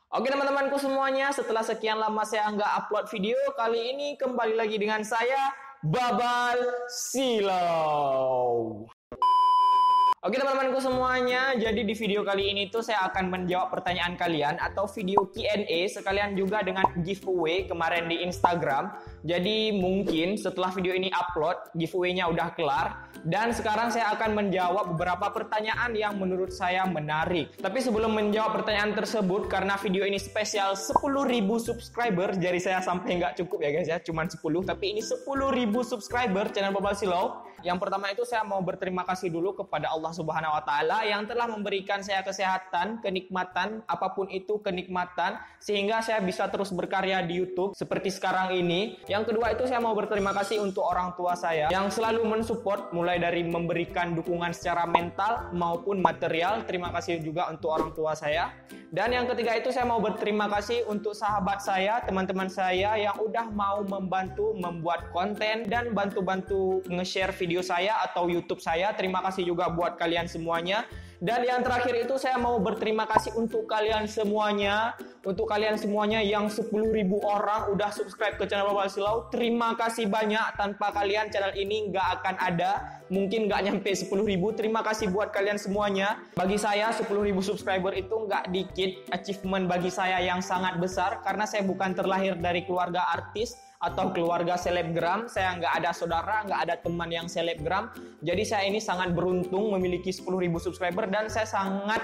Oke teman-temanku semuanya, setelah sekian lama saya nggak upload video, kali ini kembali lagi dengan saya, Babal Silau. Oke teman-temanku semuanya, jadi di video kali ini tuh saya akan menjawab pertanyaan kalian atau video Q&A sekalian juga dengan giveaway kemarin di Instagram. Jadi mungkin setelah video ini upload, giveaway-nya udah kelar dan sekarang saya akan menjawab beberapa pertanyaan yang menurut saya menarik. Tapi sebelum menjawab pertanyaan tersebut, karena video ini spesial 10.000 subscriber, jadi saya sampai nggak cukup ya guys ya, cuman 10, tapi ini 10.000 subscriber channel Babal Silau. Yang pertama itu saya mau berterima kasih dulu kepada Allah Subhanahu wa taala yang telah memberikan saya kesehatan, kenikmatan, apapun itu kenikmatan sehingga saya bisa terus berkarya di YouTube seperti sekarang ini. Yang kedua itu saya mau berterima kasih untuk orang tua saya yang selalu mensupport mulai dari memberikan dukungan secara mental maupun material. Terima kasih juga untuk orang tua saya. Dan yang ketiga itu saya mau berterima kasih untuk sahabat saya, teman-teman saya yang udah mau membantu membuat konten dan bantu-bantu nge-share video saya atau YouTube saya. Terima kasih juga buat kalian semuanya. Dan yang terakhir itu saya mau berterima kasih untuk kalian semuanya. Untuk kalian semuanya yang 10.000 orang udah subscribe ke channel Babal Silau. Terima kasih banyak. Tanpa kalian channel ini nggak akan ada. Mungkin nggak nyampe 10.000. Terima kasih buat kalian semuanya. Bagi saya 10.000 subscriber itu nggak dikit. Achievement bagi saya yang sangat besar. Karena saya bukan terlahir dari keluarga artis atau keluarga selebgram. Saya nggak ada saudara, nggak ada teman yang selebgram. Jadi saya ini sangat beruntung memiliki 10.000 subscriber dan saya sangat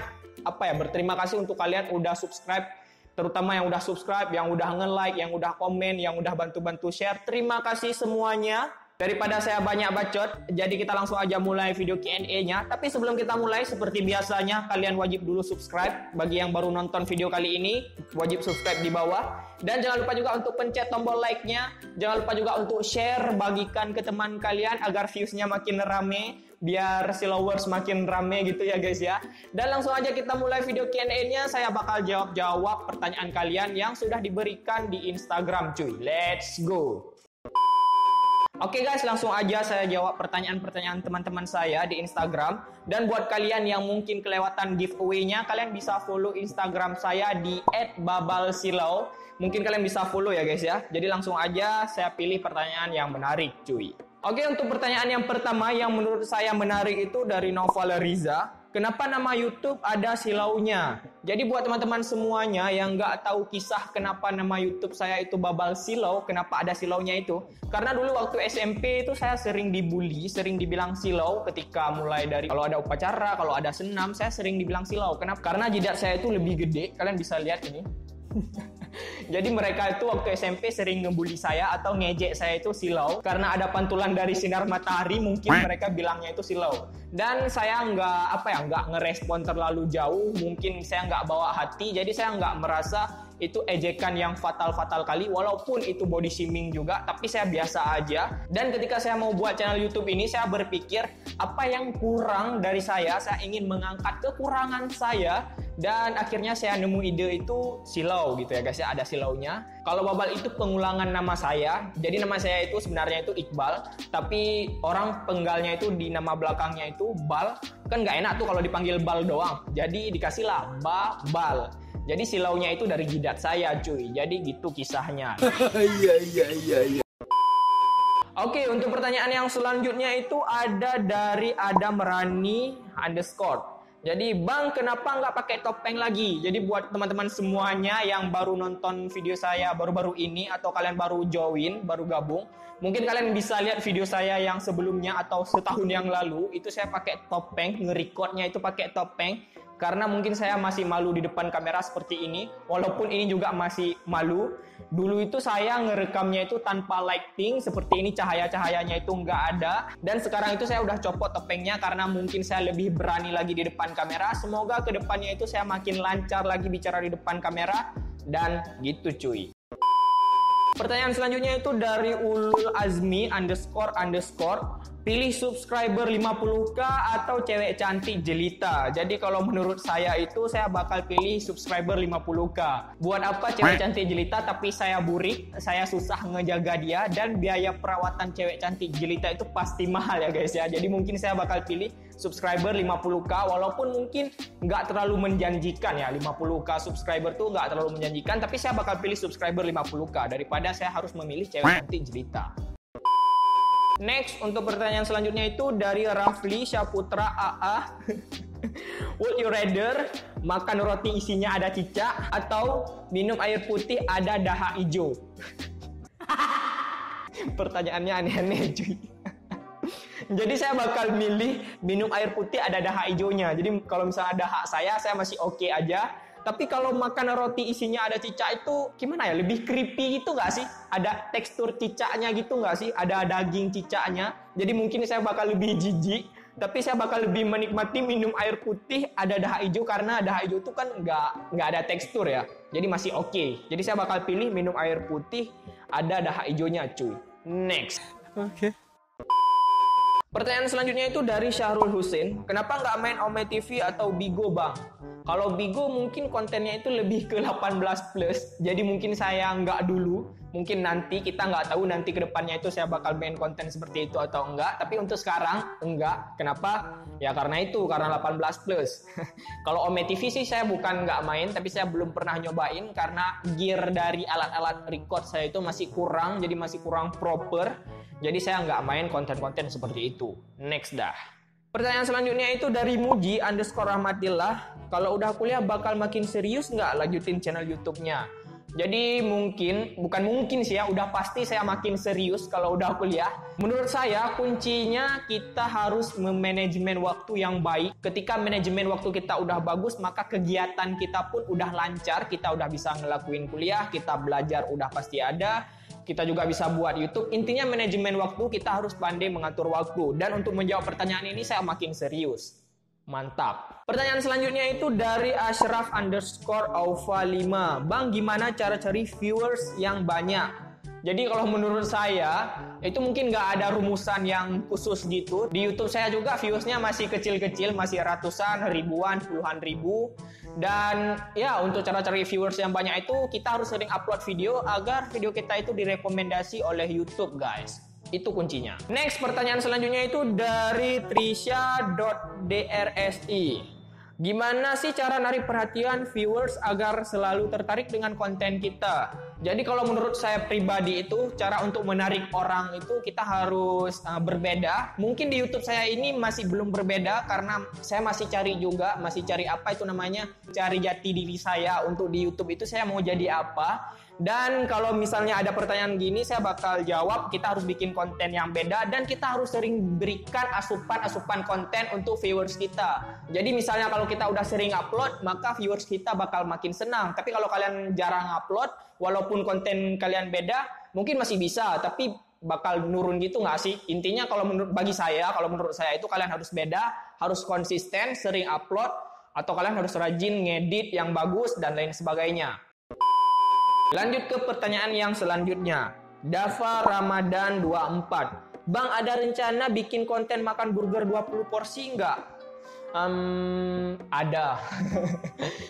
berterima kasih untuk kalian udah subscribe, terutama yang udah subscribe, yang udah nge-like, yang udah komen, yang udah bantu-bantu share. Terima kasih semuanya. Daripada saya banyak bacot, jadi kita langsung aja mulai video Q&A-nya. Tapi sebelum kita mulai, seperti biasanya, kalian wajib dulu subscribe. Bagi yang baru nonton video kali ini, wajib subscribe di bawah. Dan jangan lupa juga untuk pencet tombol like-nya. Jangan lupa juga untuk share, bagikan ke teman kalian agar views-nya makin rame. Biar Silowers makin rame gitu ya guys ya. Dan langsung aja kita mulai video Q&A-nya. Saya bakal jawab-jawab pertanyaan kalian yang sudah diberikan di Instagram cuy. Let's go! Oke guys, langsung aja saya jawab pertanyaan-pertanyaan teman-teman saya di Instagram. Dan buat kalian yang mungkin kelewatan giveaway-nya, kalian bisa follow Instagram saya di @babalsilau. Mungkin kalian bisa follow ya guys ya. Jadi langsung aja saya pilih pertanyaan yang menarik cuy. Oke, untuk pertanyaan yang pertama yang menurut saya menarik itu dari Noval Riza. Kenapa nama YouTube ada silaunya? Jadi buat teman-teman semuanya yang nggak tahu kisah kenapa nama YouTube saya itu Babal Silau, kenapa ada silaunya itu? Karena dulu waktu SMP itu saya sering dibully, sering dibilang silau ketika mulai dari kalau ada upacara, kalau ada senam, saya sering dibilang silau. Kenapa? Karena jidat saya itu lebih gede, kalian bisa lihat ini. Jadi mereka itu waktu SMP sering ngebully saya atau ngejek saya itu silau karena ada pantulan dari sinar matahari, mungkin mereka bilangnya itu silau. Dan saya nggak ngerespon terlalu jauh, mungkin saya nggak bawa hati, jadi saya nggak merasa itu ejekan yang fatal-fatal kali, walaupun itu body shaming juga, tapi saya biasa aja. Dan ketika saya mau buat channel YouTube ini, saya berpikir apa yang kurang dari saya ingin mengangkat kekurangan saya. Dan akhirnya saya nemu ide itu silau gitu ya guys ya, ada silaunya. Kalau Babal itu pengulangan nama saya. Jadi nama saya itu sebenarnya itu Iqbal, tapi orang penggalnya itu di nama belakangnya itu Bal. Kan nggak enak tuh kalau dipanggil Bal doang. Jadi dikasihlah Babal. Jadi silaunya itu dari jidat saya cuy. Jadi gitu kisahnya. Iya. Oke, untuk pertanyaan yang selanjutnya itu ada dari Adam Rani _ Jadi bang, kenapa nggak pakai topeng lagi? Jadi buat teman-teman semuanya yang baru nonton video saya baru-baru ini atau kalian baru join, baru gabung, mungkin kalian bisa lihat video saya yang sebelumnya atau setahun yang lalu itu saya pakai topeng, nge-recordnya itu pakai topeng. Karena mungkin saya masih malu di depan kamera seperti ini. Walaupun ini juga masih malu. Dulu itu saya ngerekamnya itu tanpa lighting. Seperti ini cahaya-cahayanya itu nggak ada. Dan sekarang itu saya udah copot topengnya karena mungkin saya lebih berani lagi di depan kamera. Semoga kedepannya itu saya makin lancar lagi bicara di depan kamera. Dan gitu cuy. Pertanyaan selanjutnya itu dari Ulul Azmi __. pilih subscriber 50k atau cewek cantik jelita. Jadi kalau menurut saya itu saya bakal pilih subscriber 50k. Buat apa cewek cantik jelita tapi saya burik, saya susah ngejaga dia, dan biaya perawatan cewek cantik jelita itu pasti mahal ya guys ya. Jadi mungkin saya bakal pilih subscriber 50k, walaupun mungkin nggak terlalu menjanjikan ya, 50k subscriber tuh nggak terlalu menjanjikan, tapi saya bakal pilih subscriber 50k daripada saya harus memilih cewek cantik jelita. Next, untuk pertanyaan selanjutnya itu dari Rafli Syaputra AA. Would you rather makan roti isinya ada cicak atau minum air putih ada dahak hijau? Pertanyaannya aneh-aneh cuy. Jadi saya bakal milih minum air putih ada dahak hijaunya. Jadi kalau misalnya dahak saya masih oke aja. Tapi kalau makan roti isinya ada cicak itu gimana ya? Lebih creepy gitu nggak sih? Ada tekstur cicaknya gitu nggak sih? Ada daging cicaknya. Jadi mungkin saya bakal lebih jijik. Tapi saya bakal lebih menikmati minum air putih ada dahak hijau, karena dahak hijau itu kan nggak ada tekstur ya. Jadi masih oke. Jadi saya bakal pilih minum air putih ada dahak hijaunya cuy. Next. Oke. Pertanyaan selanjutnya itu dari Syahrul Husin. Kenapa nggak main Ome TV atau Bigo bang? Kalau Bigo mungkin kontennya itu lebih ke 18+. Jadi mungkin saya nggak dulu. Mungkin nanti, kita nggak tahu nanti ke depannya itu saya bakal main konten seperti itu atau enggak. Tapi untuk sekarang enggak. Kenapa? Ya karena itu, karena 18+. Kalau Ome TV sih saya bukan nggak main, tapi saya belum pernah nyobain karena gear dari alat-alat record saya itu masih kurang. Jadi masih kurang proper. Jadi saya nggak main konten-konten seperti itu. Next dah. Pertanyaan selanjutnya itu dari Muji_Rahmatillah. Kalau udah kuliah bakal makin serius nggak lanjutin channel YouTube-nya? Jadi bukan mungkin sih ya, udah pasti saya makin serius kalau udah kuliah. Menurut saya kuncinya kita harus memanajemen waktu yang baik. Ketika manajemen waktu kita udah bagus, maka kegiatan kita pun udah lancar. Kita udah bisa ngelakuin kuliah, kita belajar udah pasti ada. Kita juga bisa buat YouTube. Intinya manajemen waktu, kita harus pandai mengatur waktu. Dan untuk menjawab pertanyaan ini saya makin serius. Mantap. Pertanyaan selanjutnya itu dari Ashraf_Aufa5. Bang, gimana cara cari viewers yang banyak? Jadi kalau menurut saya, itu mungkin nggak ada rumusan yang khusus gitu. Di YouTube saya juga viewersnya masih kecil-kecil, masih ratusan, ribuan, puluhan ribu. Dan ya, untuk cara cari viewers yang banyak itu, kita harus sering upload video agar video kita itu direkomendasi oleh YouTube guys. Itu kuncinya. Next, pertanyaan selanjutnya itu dari Trisha.drsi. Gimana sih cara narik perhatian viewers agar selalu tertarik dengan konten kita? Jadi kalau menurut saya pribadi itu, cara untuk menarik orang itu kita harus berbeda. Mungkin di YouTube saya ini masih belum berbeda karena saya masih cari juga, cari jati diri saya. Untuk di YouTube itu saya mau jadi apa. Dan kalau misalnya ada pertanyaan gini, saya bakal jawab, kita harus bikin konten yang beda dan kita harus sering berikan asupan konten untuk viewers kita. Jadi misalnya kalau kita udah sering upload, maka viewers kita bakal makin senang. Tapi kalau kalian jarang upload, walaupun konten kalian beda, mungkin masih bisa, tapi bakal nurun gitu nggak sih? Intinya kalau menurut saya itu kalian harus beda, harus konsisten, sering upload, atau kalian harus rajin ngedit yang bagus dan lain sebagainya. Lanjut ke pertanyaan yang selanjutnya. Dava Ramadan 24. Bang, ada rencana bikin konten makan burger 20 porsi nggak? Ada.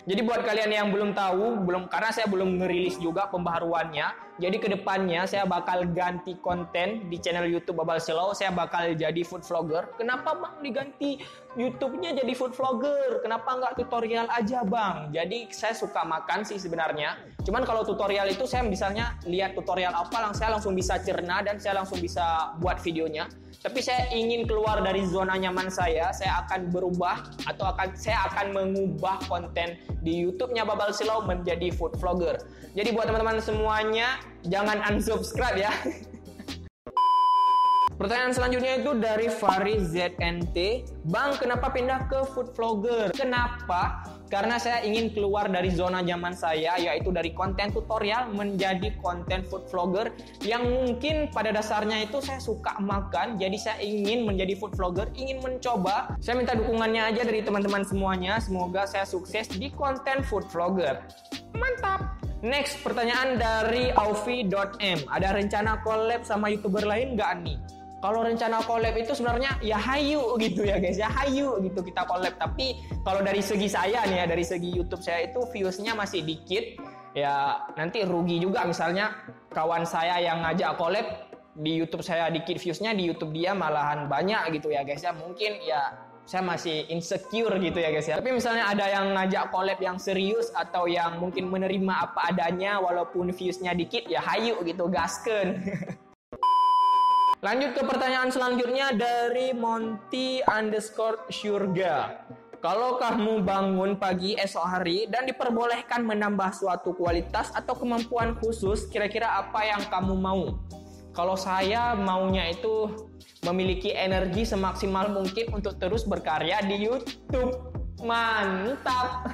Jadi buat kalian yang belum tahu, karena saya belum ngerilis juga pembaharuannya. Jadi kedepannya saya bakal ganti konten di channel YouTube Babal Selau. Saya bakal jadi food vlogger. Kenapa bang diganti YouTube-nya jadi food vlogger? Kenapa nggak tutorial aja bang? Jadi saya suka makan sih sebenarnya. Cuman kalau tutorial itu saya misalnya lihat tutorial apa, saya langsung bisa cerna dan saya langsung bisa buat videonya. Tapi saya ingin keluar dari zona nyaman saya akan berubah atau saya akan mengubah konten di YouTube-nya Babal Silau menjadi food vlogger. Jadi buat teman-teman semuanya, jangan unsubscribe ya. Pertanyaan selanjutnya itu dari Faris ZNT. Bang, kenapa pindah ke food vlogger? Kenapa? Karena saya ingin keluar dari zona nyaman saya, yaitu dari konten tutorial menjadi konten food vlogger yang mungkin pada dasarnya itu saya suka makan. Jadi saya ingin menjadi food vlogger, ingin mencoba. Saya minta dukungannya aja dari teman-teman semuanya. Semoga saya sukses di konten food vlogger. Mantap! Next, pertanyaan dari Aufi.m. Ada rencana collab sama YouTuber lain nggak nih? kalau rencana collab itu sebenarnya ya hayu gitu ya guys, ya hayu gitu kita collab. Tapi kalau dari segi saya nih ya, dari segi YouTube saya itu viewsnya masih dikit. Ya nanti rugi juga misalnya kawan saya yang ngajak collab di YouTube saya dikit viewsnya, di YouTube dia malahan banyak gitu ya guys ya. Mungkin ya saya masih insecure gitu ya guys ya. Tapi misalnya ada yang ngajak collab yang serius atau yang mungkin menerima apa adanya walaupun viewsnya dikit, ya hayu gitu, gasken. Lanjut ke pertanyaan selanjutnya dari Monty_Surga. Kalau kamu bangun pagi esok hari dan diperbolehkan menambah suatu kualitas atau kemampuan khusus, kira-kira apa yang kamu mau? Kalau saya maunya itu memiliki energi semaksimal mungkin untuk terus berkarya di YouTube. Mantap.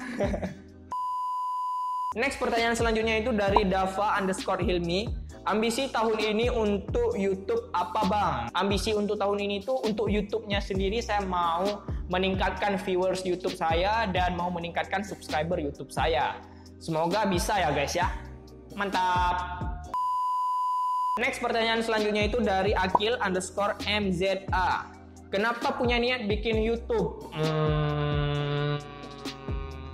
Next, pertanyaan selanjutnya itu dari Dava_Hilmi. Ambisi tahun ini untuk YouTube apa bang? Ambisi untuk tahun ini tuh untuk YouTube-nya sendiri saya mau meningkatkan viewers YouTube saya dan mau meningkatkan subscriber YouTube saya. Semoga bisa ya guys ya. Mantap. Next, pertanyaan selanjutnya itu dari Akil_MZA. Kenapa punya niat bikin YouTube?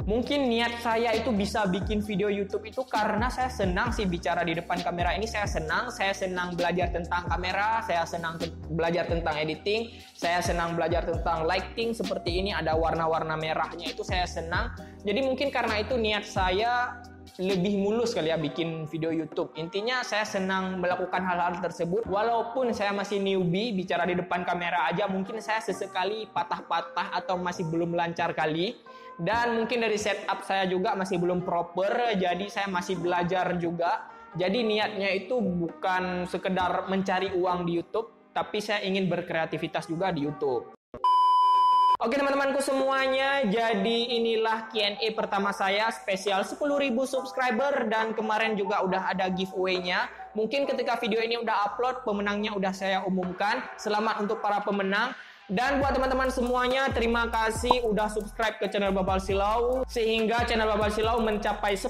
Mungkin niat saya itu bisa bikin video YouTube itu karena saya senang sih bicara di depan kamera ini. Saya senang belajar tentang kamera, saya senang belajar tentang editing, saya senang belajar tentang lighting seperti ini, ada warna-warna merahnya itu saya senang. Jadi mungkin karena itu niat saya lebih mulus kali ya bikin video YouTube. Intinya saya senang melakukan hal-hal tersebut walaupun saya masih newbie bicara di depan kamera aja, mungkin saya sesekali patah-patah atau masih belum lancar kali. Dan mungkin dari setup saya juga masih belum proper, jadi saya masih belajar juga. Jadi niatnya itu bukan sekedar mencari uang di YouTube, tapi saya ingin berkreativitas juga di YouTube. Oke teman-temanku semuanya, jadi inilah Q&A pertama saya spesial 10.000 subscriber dan kemarin juga udah ada giveaway-nya. Mungkin ketika video ini udah upload, pemenangnya udah saya umumkan. Selamat untuk para pemenang. Dan buat teman-teman semuanya, terima kasih udah subscribe ke channel Babal Silau sehingga channel Babal Silau mencapai 10.000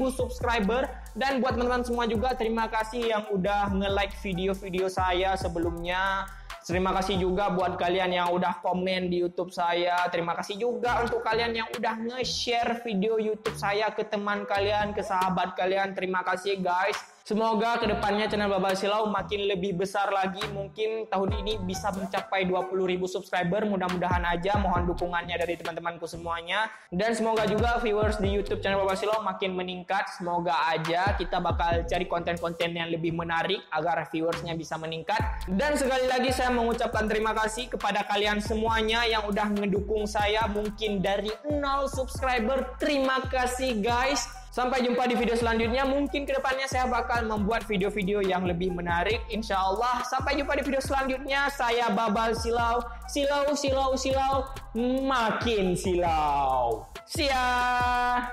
subscriber. Dan buat teman-teman semua juga terima kasih yang udah nge-like video-video saya sebelumnya. Terima kasih juga buat kalian yang udah komen di YouTube saya. Terima kasih juga untuk kalian yang udah nge-share video YouTube saya ke teman kalian, ke sahabat kalian. Terima kasih guys. Semoga kedepannya channel Babal Silau makin lebih besar lagi. Mungkin tahun ini bisa mencapai 20.000 subscriber. Mudah-mudahan aja, mohon dukungannya dari teman-temanku semuanya. Dan semoga juga viewers di YouTube channel Babal Silau makin meningkat. Semoga aja kita bakal cari konten-konten yang lebih menarik agar viewersnya bisa meningkat. Dan sekali lagi saya mengucapkan terima kasih kepada kalian semuanya yang udah ngedukung saya mungkin dari 0 subscriber. Terima kasih guys. Sampai jumpa di video selanjutnya. Mungkin kedepannya saya bakal membuat video-video yang lebih menarik. Insya Allah. Sampai jumpa di video selanjutnya. Saya Babal Silau. Silau, makin silau. See ya.